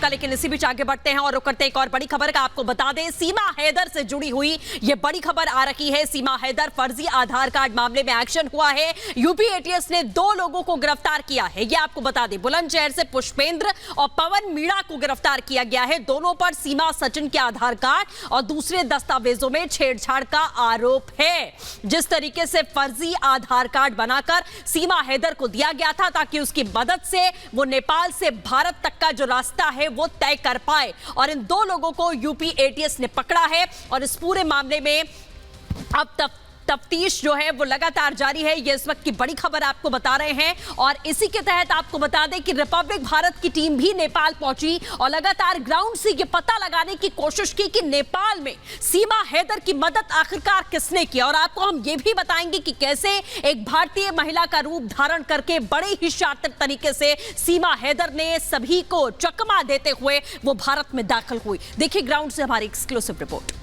लेकिन इसी बीच आगे बढ़ते हैं और रुक करते एक और बड़ी खबर का आपको बता दें। सीमा हैदर से जुड़ी हुई ये बड़ी खबर आ रही है। सीमा हैदर फर्जी आधार कार्ड मामले में एक्शन हुआ है। यूपी एटीएस ने 2 लोगों को गिरफ्तार किया है। ये आपको बता दें, बुलंदशहर से पुष्पेंद्र और पवन मीणा को गिरफ्तार किया गया है। दोनों पर सीमा सचिन के आधार कार्ड और दूसरे दस्तावेजों में छेड़छाड़ का आरोप है। जिस तरीके से फर्जी आधार कार्ड बनाकर सीमा हैदर को दिया गया था ताकि उसकी मदद से वो नेपाल से भारत तक का जो रास्ता है वो तय कर पाए, और इन 2 लोगों को यूपी एटीएस ने पकड़ा है। और इस पूरे मामले में अब तक तफ्तीश जो है वो लगातार जारी है। ये इस वक्त की बड़ी खबर आपको बता रहे हैं। और इसी के तहत आपको बता दें कि रिपब्लिक भारत की टीम भी नेपाल पहुंची और लगातार ग्राउंड से ये पता लगाने की कोशिश की कि नेपाल में सीमा हैदर की मदद आखिरकार किसने की। और आपको हम ये भी बताएंगे कि कैसे एक भारतीय महिला का रूप धारण करके बड़े ही शातिर तरीके से सीमा हैदर ने सभी को चकमा देते हुए वो भारत में दाखिल हुई। देखिए ग्राउंड से हमारी एक्सक्लूसिव रिपोर्ट।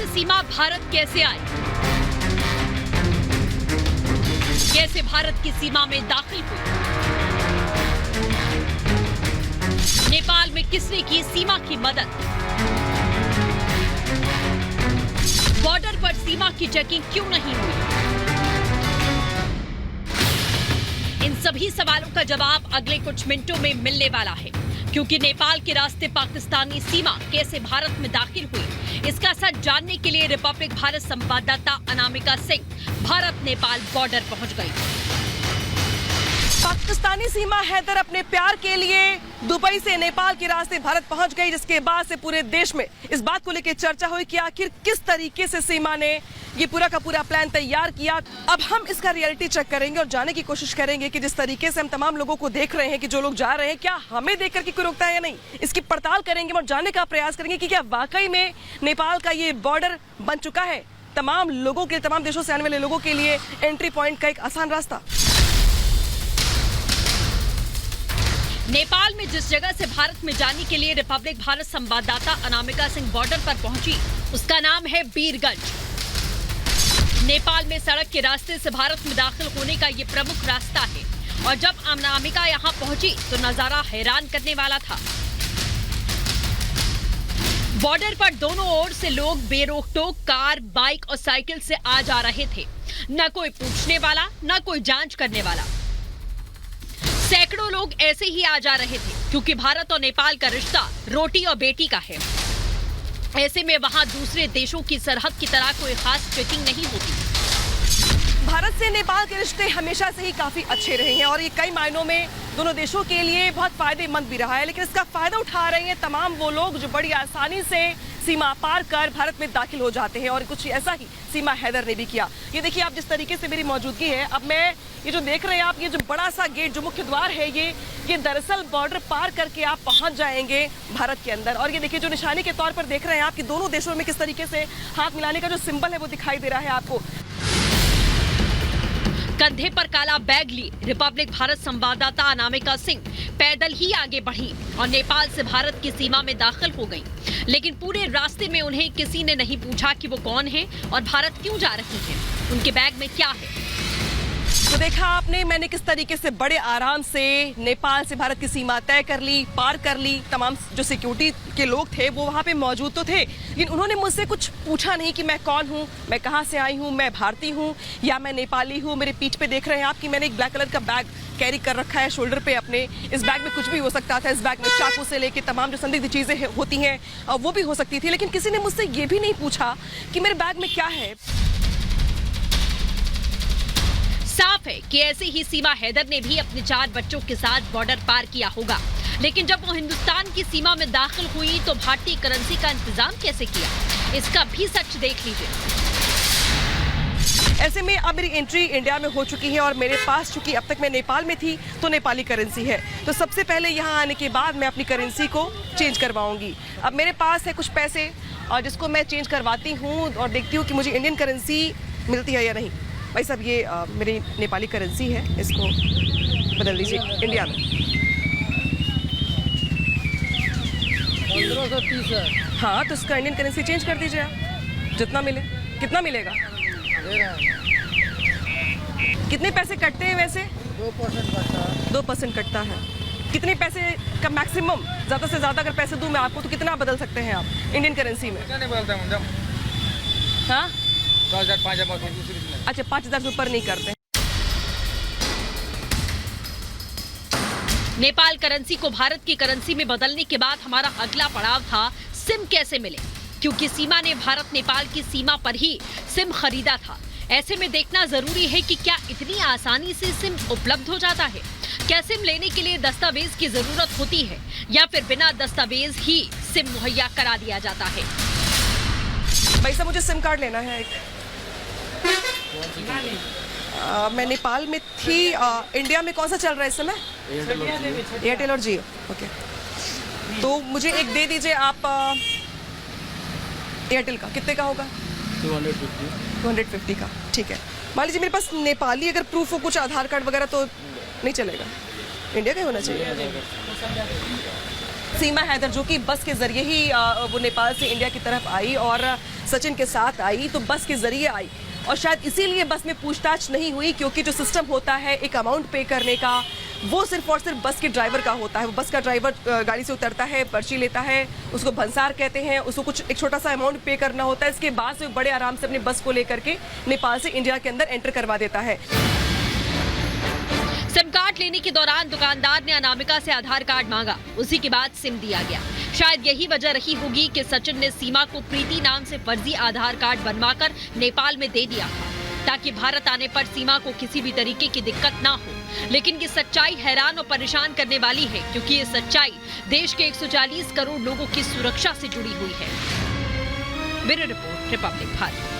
सीमा भारत कैसे आई, कैसे भारत की सीमा में दाखिल हुई, नेपाल में किसने की सीमा की मदद, बॉर्डर पर सीमा की चेकिंग क्यों नहीं हुई। इन सभी सवालों का जवाब अगले कुछ मिनटों में मिलने वाला है, क्योंकि नेपाल के रास्ते पाकिस्तानी सीमा कैसे भारत में दाखिल हुई, इसका सच जानने के लिए रिपब्लिक भारत संवाददाता अनामिका सिंह भारत नेपाल बॉर्डर पहुंच गई। पाकिस्तानी सीमा हैदर अपने प्यार के लिए दुबई से नेपाल के रास्ते भारत पहुंच गई, जिसके बाद से पूरे देश में इस बात को लेकर चर्चा हुई कि आखिर किस तरीके से सीमा ने ये पूरा का पूरा प्लान तैयार किया। अब हम इसका रियलिटी चेक करेंगे और जानने की कोशिश करेंगे कि जिस तरीके से हम तमाम लोगों को देख रहे हैं कि जो लोग जा रहे हैं, क्या हमें देखकर कि कोई रोकता है या नहीं, इसकी पड़ताल करेंगे और जानने का प्रयास करेंगे कि क्या वाकई में नेपाल का ये बॉर्डर बन चुका है तमाम लोगों के, तमाम देशों से आने वाले लोगों के लिए एंट्री पॉइंट का एक आसान रास्ता। नेपाल में जिस जगह से भारत में जाने के लिए रिपब्लिक भारत संवाददाता अनामिका सिंह बॉर्डर पर पहुंची, उसका नाम है वीरगंज। नेपाल में सड़क के रास्ते से भारत में दाखिल होने का ये प्रमुख रास्ता है। और जब अनामिका यहाँ पहुंची तो नजारा हैरान करने वाला था। बॉर्डर पर दोनों ओर से लोग बेरोक टोक कार, बाइक और साइकिल से आ जा रहे थे। न कोई पूछने वाला, न कोई जांच करने वाला। सैकड़ों लोग ऐसे ही आ जा रहे थे, क्योंकि भारत और नेपाल का रिश्ता रोटी और बेटी का है। ऐसे में वहां दूसरे देशों की सरहद की तरह कोई खास चेकिंग नहीं होती। भारत से नेपाल के रिश्ते हमेशा से ही काफी अच्छे रहे हैं और ये कई मायनों में दोनों देशों के लिए बहुत फायदेमंद भी रहा है। लेकिन इसका फायदा उठा रहे हैं तमाम वो लोग जो बड़ी आसानी से सीमा पार कर भारत में दाखिल हो जाते हैं, और कुछ ऐसा ही सीमा हैदर ने भी किया। ये देखिए आप जिस तरीके से मेरी मौजूदगी है, अब मैं ये जो देख रहे हैं आप, ये जो बड़ा सा गेट, जो मुख्य द्वार है, ये दरअसल बॉर्डर पार करके आप पहुंच जाएंगे भारत के अंदर। और ये देखिए जो निशानी के तौर पर देख रहे हैं आप कि दोनों देशों में किस तरीके से हाथ मिलाने का जो सिंबल है वो दिखाई दे रहा है आपको। कंधे पर काला बैग लिए रिपब्लिक भारत संवाददाता अनामिका सिंह पैदल ही आगे बढ़ी और नेपाल से भारत की सीमा में दाखिल हो गई। लेकिन पूरे रास्ते में उन्हें किसी ने नहीं पूछा कि वो कौन है और भारत क्यों जा रही हैं, उनके बैग में क्या है। तो देखा आपने, मैंने किस तरीके से बड़े आराम से नेपाल से भारत की सीमा तय कर ली, पार कर ली। तमाम जो सिक्योरिटी के लोग थे वो वहाँ पे मौजूद तो थे, लेकिन उन्होंने मुझसे कुछ पूछा नहीं कि मैं कौन हूँ, मैं कहाँ से आई हूँ, मैं भारतीय हूँ या मैं नेपाली हूँ। मेरे पीठ पे देख रहे हैं आप कि मैंने एक ब्लैक कलर का बैग कैरी कर रखा है शोल्डर पे अपने। इस बैग में कुछ भी हो सकता था। इस बैग में चाकू से लेके तमाम जो संदिग्ध चीजें होती हैं वो भी हो सकती थी, लेकिन किसी ने मुझसे ये भी नहीं पूछा कि मेरे बैग में क्या है। साफ है कि ऐसे ही सीमा हैदर ने भी अपने 4 बच्चों के साथ बॉर्डर पार किया होगा, लेकिन जब वो हिंदुस्तान की सीमा में दाखिल हुई तो भारतीय करेंसी का इंतजाम कैसे किया, इसका भी सच देख लीजिए। ऐसे में अब मेरी एंट्री इंडिया में हो चुकी है और मेरे पास, चूंकि अब तक मैं नेपाल में थी, तो नेपाली करेंसी है। तो सबसे पहले यहाँ आने के बाद मैं अपनी करेंसी को चेंज करवाऊंगी। अब मेरे पास है कुछ पैसे और जिसको मैं चेंज करवाती हूँ और देखती हूँ कि मुझे इंडियन करेंसी मिलती है या नहीं। भाई साहब ये मेरी नेपाली करेंसी है, इसको बदल दीजिए इंडिया में। 1530 है। हाँ, तो इसका इंडियन करेंसी चेंज कर दीजिए आप, जितना मिले। कितना मिलेगा? दे रहे हैं। कितने पैसे कटते हैं वैसे? 2% कटता है। 2% कटता है। कितने पैसे का मैक्सिमम, ज़्यादा से ज़्यादा अगर पैसे दूं मैं आपको तो कितना बदल सकते हैं आप इंडियन करेंसी में? क्या नहीं बोलता मैडम? हाँ, 10,000 5,000 दूसरी नहीं। अच्छा 5,000 से ऊपर नहीं करते। नेपाल करेंसी को भारत की करेंसी में बदलने के बाद हमारा अगला पड़ाव था सिम कैसे मिले, क्योंकि सीमा ने भारत नेपाल की सीमा पर ही सिम खरीदा था। ऐसे में देखना जरूरी है कि क्या इतनी आसानी से सिम उपलब्ध हो जाता है। क्या सिम लेने के लिए दस्तावेज की जरूरत होती है या फिर बिना दस्तावेज ही सिम मुहैया करा दिया जाता है? भाई साहब मुझे सिम कार्ड लेना है एक। मैं नेपाल में थी। इंडिया में कौन सा चल रहा है इस समय? एयरटेल और जियो। ओके, तो मुझे एक दे दीजिए आप। एयरटेल का कितने का होगा? 250 का। ठीक है, मान लीजिए मेरे पास नेपाली अगर प्रूफ हो कुछ, आधार कार्ड वगैरह, तो नहीं चलेगा, इंडिया का ही होना चाहिए। सीमा हैदर जो कि बस के जरिए ही वो नेपाल से इंडिया की तरफ आई और सचिन के साथ आई, तो बस के जरिए आई और शायद इसीलिए बस में पूछताछ नहीं हुई, क्योंकि जो सिस्टम होता है एक अमाउंट पे करने का, वो सिर्फ और सिर्फ बस के ड्राइवर का होता है। वो बस का ड्राइवर गाड़ी से उतरता है, पर्ची लेता है, उसको भंसार कहते हैं, उसको कुछ एक छोटा सा अमाउंट पे करना होता है। इसके बाद से बड़े आराम से अपनी बस को लेकर के नेपाल से इंडिया के अंदर एंटर करवा देता है। सिम कार्ड लेने के दौरान दुकानदार ने अनामिका से आधार कार्ड मांगा, उसी के बाद सिम दिया गया। शायद यही वजह रही होगी कि सचिन ने सीमा को प्रीति नाम से फर्जी आधार कार्ड बनवाकर नेपाल में दे दिया था, ताकि भारत आने पर सीमा को किसी भी तरीके की दिक्कत ना हो। लेकिन ये सच्चाई हैरान और परेशान करने वाली है, क्योंकि ये सच्चाई देश के 140 करोड़ लोगों की सुरक्षा से जुड़ी हुई है। Bureau report, Republic Bharat.